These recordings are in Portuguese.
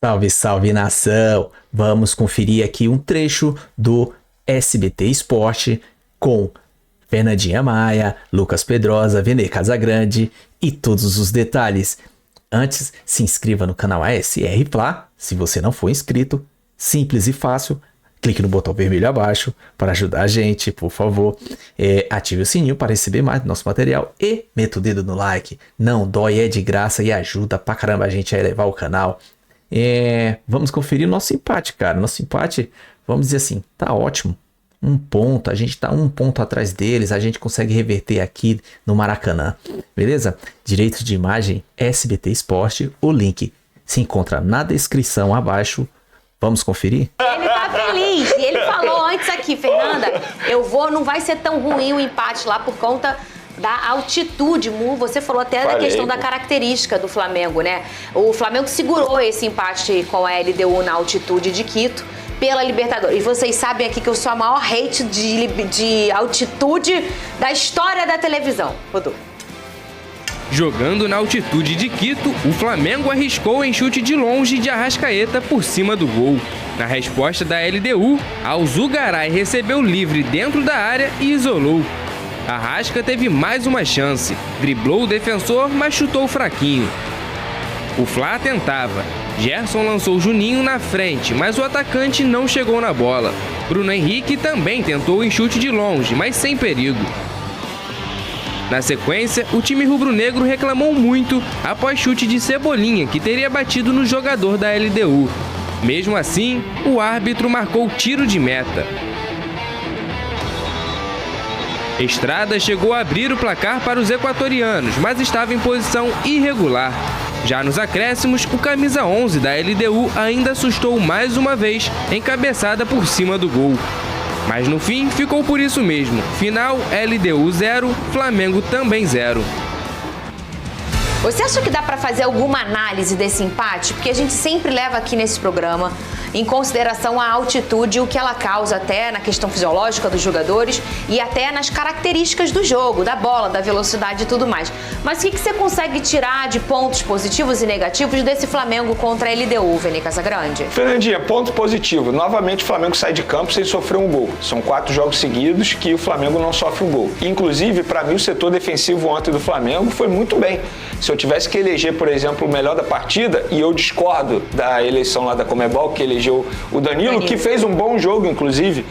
Salve, salve nação! Vamos conferir aqui um trecho do SBT Esporte com Fernandinha Maia, Lucas Pedrosa, Vene Casagrande e todos os detalhes. Antes, se inscreva no canal ASR Fla, se você não for inscrito, simples e fácil. Clique no botão vermelho abaixo para ajudar a gente, por favor. Ative o sininho para receber mais do nosso material e meta o dedo no like. Não dói, é de graça e ajuda pra caramba a gente a elevar o canal. Vamos conferir o nosso empate, cara. Nosso empate, vamos dizer assim, tá ótimo. Um ponto, a gente tá um ponto atrás deles, a gente consegue reverter aqui no Maracanã. Beleza? Direitos de imagem, SBT Esporte, o link se encontra na descrição abaixo. Vamos conferir? Ele tá feliz. E ele falou antes aqui, Fernanda, não vai ser tão ruim o empate lá por conta da altitude. Você falou até da questão da característica do Flamengo, né? O Flamengo segurou esse empate com a LDU na altitude de Quito pela Libertadores. E vocês sabem aqui que eu sou a maior hate de altitude da história da televisão. Rodolfo. Jogando na altitude de Quito, o Flamengo arriscou em chute de longe de Arrascaeta por cima do gol. Na resposta da LDU, Alzugaray recebeu livre dentro da área e isolou. Arrasca teve mais uma chance, driblou o defensor, mas chutou fraquinho. O Fla tentava. Gerson lançou Juninho na frente, mas o atacante não chegou na bola. Bruno Henrique também tentou em chute de longe, mas sem perigo. Na sequência, o time rubro-negro reclamou muito após chute de Cebolinha, que teria batido no jogador da LDU. Mesmo assim, o árbitro marcou tiro de meta. Estrada chegou a abrir o placar para os equatorianos, mas estava em posição irregular. Já nos acréscimos, o camisa 11 da LDU ainda assustou mais uma vez, encabeçada por cima do gol. Mas no fim, ficou por isso mesmo. Final, LDU 0, Flamengo também 0. Você acha que dá para fazer alguma análise desse empate? Porque a gente sempre leva aqui nesse programa em consideração a altitude e o que ela causa até na questão fisiológica dos jogadores e até nas características do jogo, da bola, da velocidade e tudo mais. Mas o que você consegue tirar de pontos positivos e negativos desse Flamengo contra a LDU, Vene Casagrande? Fernandinha, ponto positivo. Novamente o Flamengo sai de campo sem sofrer um gol. São 4 jogos seguidos que o Flamengo não sofre um gol. Inclusive, para mim, o setor defensivo ontem do Flamengo foi muito bem. Se eu tivesse que eleger, por exemplo, o melhor da partida, e eu discordo da eleição lá da Conmebol, que elegeu o Danilo, que fez um bom jogo, inclusive,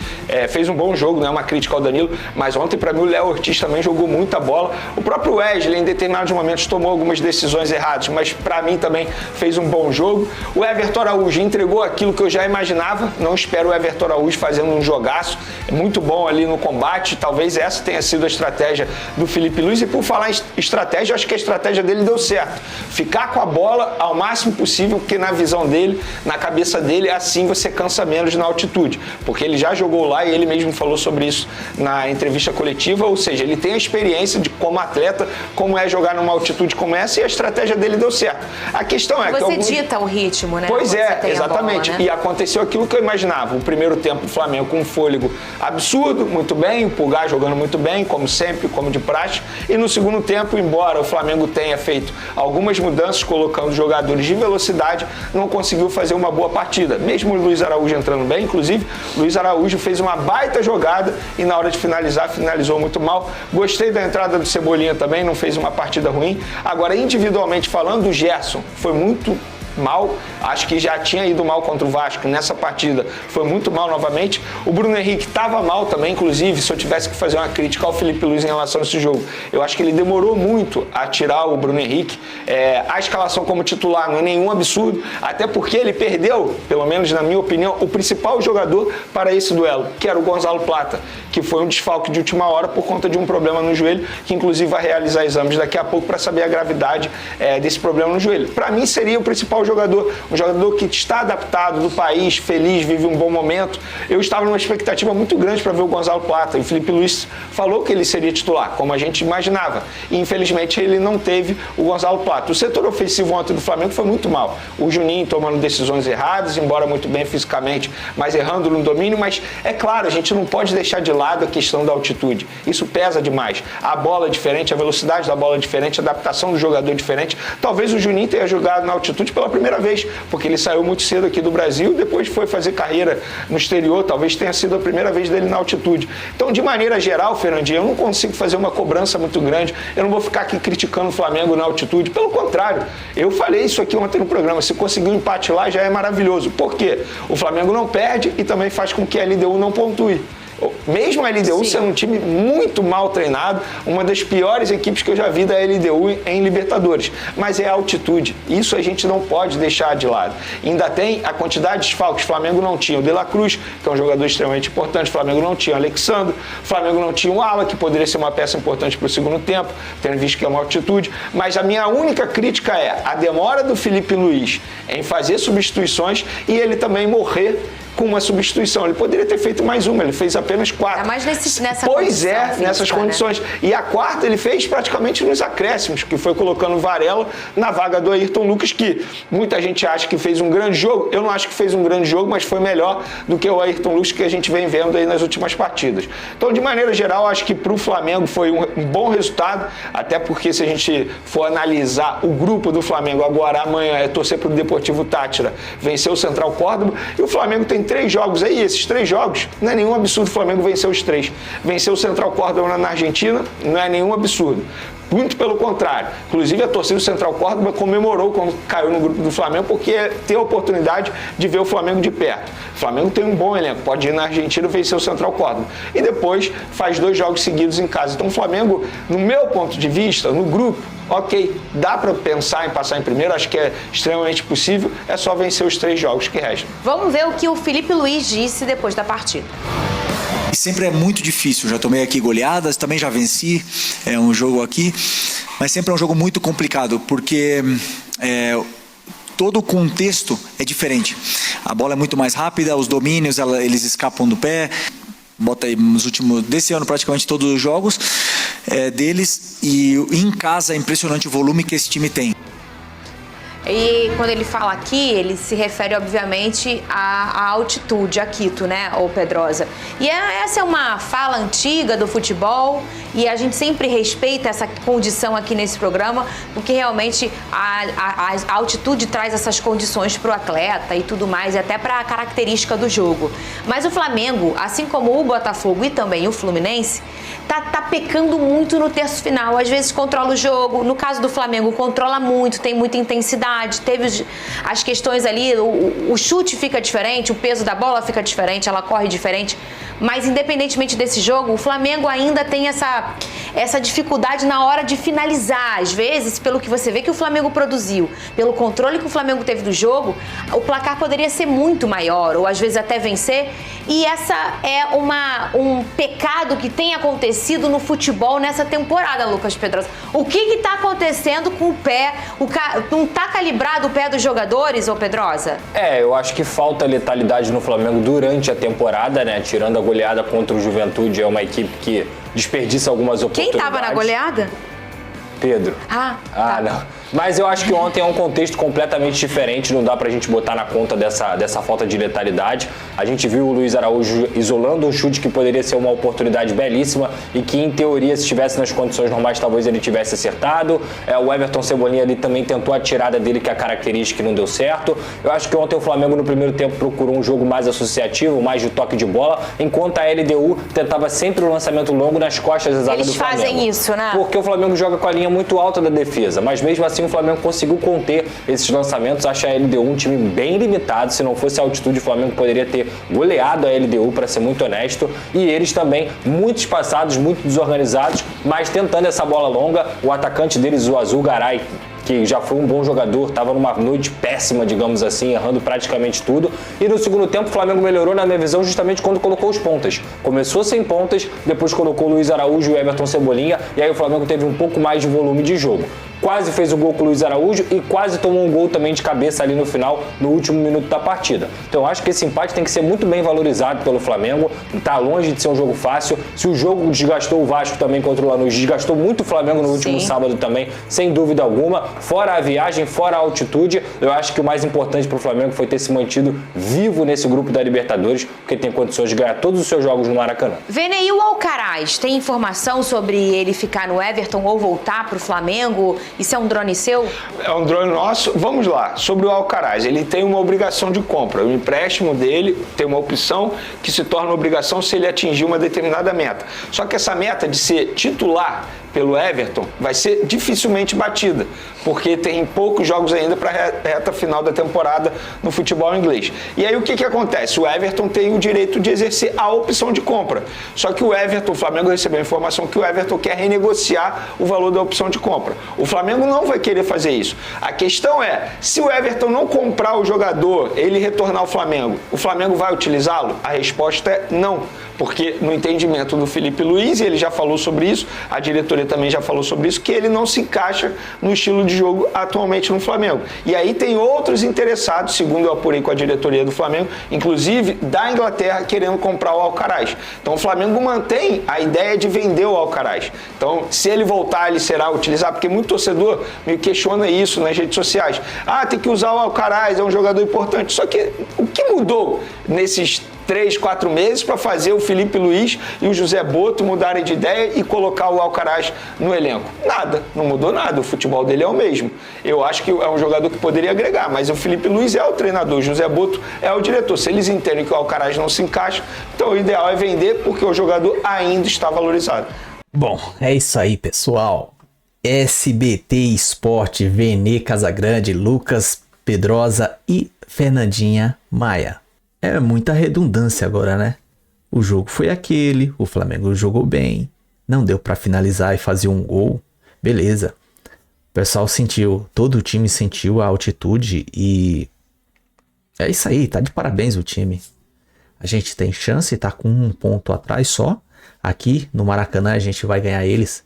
fez um bom jogo, não é uma crítica ao Danilo, mas ontem, para mim, o Léo Ortiz também jogou muita bola. O próprio Wesley, em determinados momentos, tomou algumas decisões erradas, mas para mim também fez um bom jogo. O Everton Araújo entregou aquilo que eu já imaginava, não espero o Everton Araújo fazendo um jogaço, é muito bom ali no combate, talvez essa tenha sido a estratégia do Felipe Luiz, e por falar em estratégia, eu acho que a estratégia dele deu certo. Ficar com a bola ao máximo possível, porque na visão dele, na cabeça dele, assim você cansa menos na altitude, porque ele já jogou lá e ele mesmo falou sobre isso na entrevista coletiva, ou seja, ele tem a experiência de como atleta, como é jogar numa altitude como essa, e a estratégia dele deu certo. A questão é que você dita o ritmo, né? Pois é, exatamente. Bola, né? E aconteceu aquilo que eu imaginava. O primeiro tempo, o Flamengo com um fôlego absurdo, muito bem, o Pulgar jogando muito bem, como sempre, como de praxe, e no segundo tempo, embora o Flamengo tenha feito algumas mudanças, colocando jogadores de velocidade, não conseguiu fazer uma boa partida. Mesmo o Luiz Araújo entrando bem, inclusive, Luiz Araújo fez uma baita jogada e na hora de finalizar, finalizou muito mal. Gostei da entrada do Cebolinha também, não fez uma partida ruim. Agora, individualmente falando, o Gerson foi muito mal, acho que já tinha ido mal contra o Vasco nessa partida, foi muito mal novamente. O Bruno Henrique estava mal também, inclusive, se eu tivesse que fazer uma crítica ao Felipe Luiz em relação a esse jogo, eu acho que ele demorou muito a tirar o Bruno Henrique. A escalação como titular não é nenhum absurdo, até porque ele perdeu, pelo menos na minha opinião, o principal jogador para esse duelo, que era o Gonzalo Plata, que foi um desfalque de última hora por conta de um problema no joelho, que inclusive vai realizar exames daqui a pouco para saber a gravidade desse problema no joelho. Para mim seria o principal jogador, um jogador que está adaptado do país, feliz, vive um bom momento. Eu estava numa expectativa muito grande para ver o Gonzalo Plata, e o Felipe Luiz falou que ele seria titular, como a gente imaginava, e infelizmente ele não teve o Gonzalo Plata. O setor ofensivo ontem do Flamengo foi muito mal, o Juninho tomando decisões erradas, embora muito bem fisicamente, mas errando no domínio. Mas é claro, a gente não pode deixar de lado a questão da altitude, isso pesa demais. A bola é diferente, a velocidade da bola é diferente, a adaptação do jogador é diferente. Talvez o Juninho tenha jogado na altitude pela primeira vez, porque ele saiu muito cedo aqui do Brasil, depois foi fazer carreira no exterior, talvez tenha sido a primeira vez dele na altitude. Então, de maneira geral, Fernandinho, eu não consigo fazer uma cobrança muito grande, eu não vou ficar aqui criticando o Flamengo na altitude, pelo contrário, eu falei isso aqui ontem no programa, se conseguir um empate lá já é maravilhoso. Por quê? O Flamengo não perde e também faz com que a LDU não pontue. Mesmo a LDU sendo um time muito mal treinado, uma das piores equipes que eu já vi da LDU em Libertadores. Mas é a altitude. Isso a gente não pode deixar de lado. Ainda tem a quantidade de desfalques. O Flamengo não tinha o De La Cruz, que é um jogador extremamente importante. O Flamengo não tinha o Alexandre. O Flamengo não tinha o Ala, que poderia ser uma peça importante para o segundo tempo, tendo visto que é uma altitude. Mas a minha única crítica é a demora do Felipe Luiz em fazer substituições e ele também morrer com uma substituição. Ele poderia ter feito mais uma, ele fez apenas 4. É mais nessa pois é, física, nessas condições. Né? E a quarta ele fez praticamente nos acréscimos, que foi colocando o Varela na vaga do Ayrton Lucas, que muita gente acha que fez um grande jogo. Eu não acho que fez um grande jogo, mas foi melhor do que o Ayrton Lucas que a gente vem vendo aí nas últimas partidas. Então, de maneira geral, acho que para o Flamengo foi um bom resultado, até porque se a gente for analisar o grupo do Flamengo agora, amanhã é torcer para o Deportivo Táchira vencer o Central Córdoba, e o Flamengo tem 3 jogos aí, esses 3 jogos, não é nenhum absurdo o Flamengo vencer os 3. Vencer o Central Córdoba na Argentina, não é nenhum absurdo. Muito pelo contrário. Inclusive, a torcida do Central Córdoba comemorou quando caiu no grupo do Flamengo, porque tem a oportunidade de ver o Flamengo de perto. O Flamengo tem um bom elenco, pode ir na Argentina e vencer o Central Córdoba. E depois faz 2 jogos seguidos em casa. Então, o Flamengo, no meu ponto de vista, no grupo, ok, dá para pensar em passar em primeiro, acho que é extremamente possível, é só vencer os 3 jogos que restam. Vamos ver o que o Felipe Luiz disse depois da partida. Sempre é muito difícil, já tomei aqui goleadas, também já venci um jogo aqui, mas sempre é um jogo muito complicado, porque todo o contexto é diferente. A bola é muito mais rápida, os domínios eles escapam do pé. Bota aí nos últimos, desse ano praticamente todos os jogos deles, e em casa é impressionante o volume que esse time tem. E quando ele fala aqui, ele se refere, obviamente, à altitude, a Quito, né, ô Pedrosa? E essa é uma fala antiga do futebol e a gente sempre respeita essa condição aqui nesse programa, porque realmente a altitude traz essas condições para o atleta e tudo mais, e até para a característica do jogo. Mas o Flamengo, assim como o Botafogo e também o Fluminense, tá pecando muito no terço final. Às vezes controla o jogo, no caso do Flamengo controla muito, tem muita intensidade, teve as questões ali, o chute fica diferente, o peso da bola fica diferente, ela corre diferente, mas independentemente desse jogo, o Flamengo ainda tem essa dificuldade na hora de finalizar. Às vezes, pelo que você vê que o Flamengo produziu, pelo controle que o Flamengo teve do jogo, o placar poderia ser muito maior, ou às vezes até vencer, e essa é um pecado que tem acontecido no futebol nessa temporada, Lucas Pedrosa. O que está acontecendo com o pé? Não está calibrado o pé dos jogadores, ô Pedrosa? Eu acho que falta letalidade no Flamengo durante a temporada, né? Tirando a goleada contra o Juventude, é uma equipe que desperdiça algumas oportunidades. Quem estava na goleada? Pedro. Tá. Não. Mas eu acho que ontem é um contexto completamente diferente, não dá pra gente botar na conta dessa falta de letalidade. A gente viu o Luiz Araújo isolando um chute que poderia ser uma oportunidade belíssima e que, em teoria, se estivesse nas condições normais, talvez ele tivesse acertado. O Everton Cebolinha ali também tentou a tirada dele, que é a característica, e não deu certo. Eu acho que ontem o Flamengo, no primeiro tempo, procurou um jogo mais associativo, mais de toque de bola, enquanto a LDU tentava sempre o lançamento longo nas costas da zaga do Flamengo. Eles fazem isso, né? Porque o Flamengo joga com a linha muito alta da defesa, mas mesmo assim o Flamengo conseguiu conter esses lançamentos. Acho a LDU um time bem limitado. Se não fosse a altitude, o Flamengo poderia ter goleado a LDU, para ser muito honesto. E eles também muito espaçados, muito desorganizados, mas tentando essa bola longa. O atacante deles, o Azul Garay, que já foi um bom jogador, estava numa noite péssima, digamos assim, errando praticamente tudo. E no segundo tempo o Flamengo melhorou, na minha visão, justamente quando colocou os pontas. Começou sem pontas, depois colocou o Luiz Araújo e o Everton Cebolinha, e aí o Flamengo teve um pouco mais de volume de jogo. Quase fez o gol com o Luiz Araújo e quase tomou um gol também de cabeça ali no final, no último minuto da partida. Então eu acho que esse empate tem que ser muito bem valorizado pelo Flamengo. Está longe de ser um jogo fácil. Se o jogo desgastou o Vasco também contra o Lanús, desgastou muito o Flamengo no último sábado também, sem dúvida alguma. Fora a viagem, fora a altitude, eu acho que o mais importante para o Flamengo foi ter se mantido vivo nesse grupo da Libertadores, porque tem condições de ganhar todos os seus jogos no Maracanã. Vene, e o Alcaraz, tem informação sobre ele ficar no Everton ou voltar para o Flamengo? Isso é um drone seu? É um drone nosso. Vamos lá, sobre o Alcaraz, ele tem uma obrigação de compra. O empréstimo dele tem uma opção que se torna obrigação se ele atingir uma determinada meta. Só que essa meta de ser titular pelo Everton vai ser dificilmente batida, porque tem poucos jogos ainda para a reta final da temporada no futebol inglês. E aí o que acontece? O Everton tem o direito de exercer a opção de compra. Só que o Flamengo recebeu a informação que o Everton quer renegociar o valor da opção de compra. O Flamengo não vai querer fazer isso. A questão é, se o Everton não comprar o jogador, ele retornar ao Flamengo, o Flamengo vai utilizá-lo? A resposta é não, porque no entendimento do Felipe Luiz, e ele já falou sobre isso, a diretoria também já falou sobre isso, que ele não se encaixa no estilo de jogo atualmente no Flamengo. E aí tem outros interessados, segundo eu apurei com a diretoria do Flamengo, inclusive da Inglaterra, querendo comprar o Alcaraz. Então o Flamengo mantém a ideia de vender o Alcaraz. Então, se ele voltar, ele será utilizado, porque muito torcedor me questiona isso nas redes sociais. Ah, tem que usar o Alcaraz, é um jogador importante. Só que o que mudou nesses 3, 4 meses para fazer o Felipe Luiz e o José Boto mudarem de ideia e colocar o Alcaraz no elenco? Nada, não mudou nada, o futebol dele é o mesmo. Eu acho que é um jogador que poderia agregar, mas o Felipe Luiz é o treinador, o José Boto é o diretor. Se eles entendem que o Alcaraz não se encaixa, então o ideal é vender porque o jogador ainda está valorizado. Bom, é isso aí, pessoal. SBT Esporte, Vene Casagrande, Lucas Pedrosa e Fernandinha Maia. É muita redundância agora, né? O jogo foi aquele, o Flamengo jogou bem, não deu pra finalizar e fazer um gol, beleza. O pessoal sentiu, todo o time sentiu a altitude e é isso aí, tá de parabéns o time. A gente tem chance, tá com 1 ponto atrás só. Aqui no Maracanã a gente vai ganhar eles.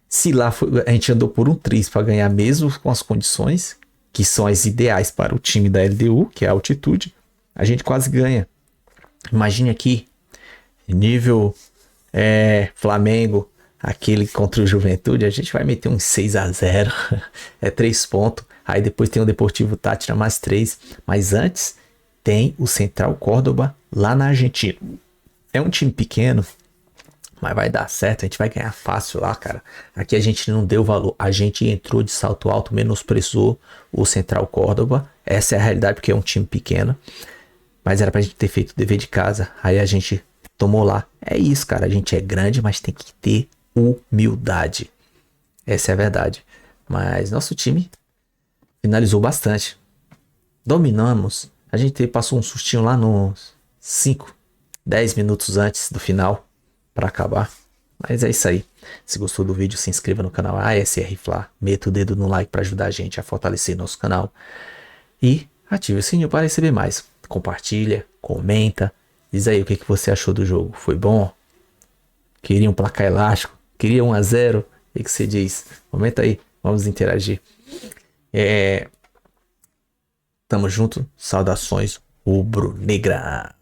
Se lá a gente andou por um triz para ganhar mesmo com as condições que são as ideais para o time da LDU, que é a altitude, a gente quase ganha. Imagine aqui, nível Flamengo, aquele contra o Juventude, a gente vai meter uns 6-0, é 3 pontos. Aí depois tem o Deportivo Táchira mais 3, mas antes tem o Central Córdoba lá na Argentina. É um time pequeno, mas vai dar certo, a gente vai ganhar fácil lá, cara. Aqui a gente não deu valor, a gente entrou de salto alto, menosprezou o Central Córdoba. Essa é a realidade, porque é um time pequeno. Mas era pra gente ter feito o dever de casa. Aí a gente tomou lá. É isso, cara. A gente é grande, mas tem que ter humildade. Essa é a verdade. Mas nosso time finalizou bastante. Dominamos. A gente passou um sustinho lá nos 5, 10 minutos antes do final para acabar. Mas é isso aí. Se gostou do vídeo, se inscreva no canal ASR Fla. Meta o dedo no like para ajudar a gente a fortalecer nosso canal. E ative o sininho para receber mais. Compartilha, comenta, diz aí o que você achou do jogo. Foi bom? Queria um placar elástico? Queria 1-0? O que você diz? Comenta aí, vamos interagir. Tamo junto, saudações rubro-negra.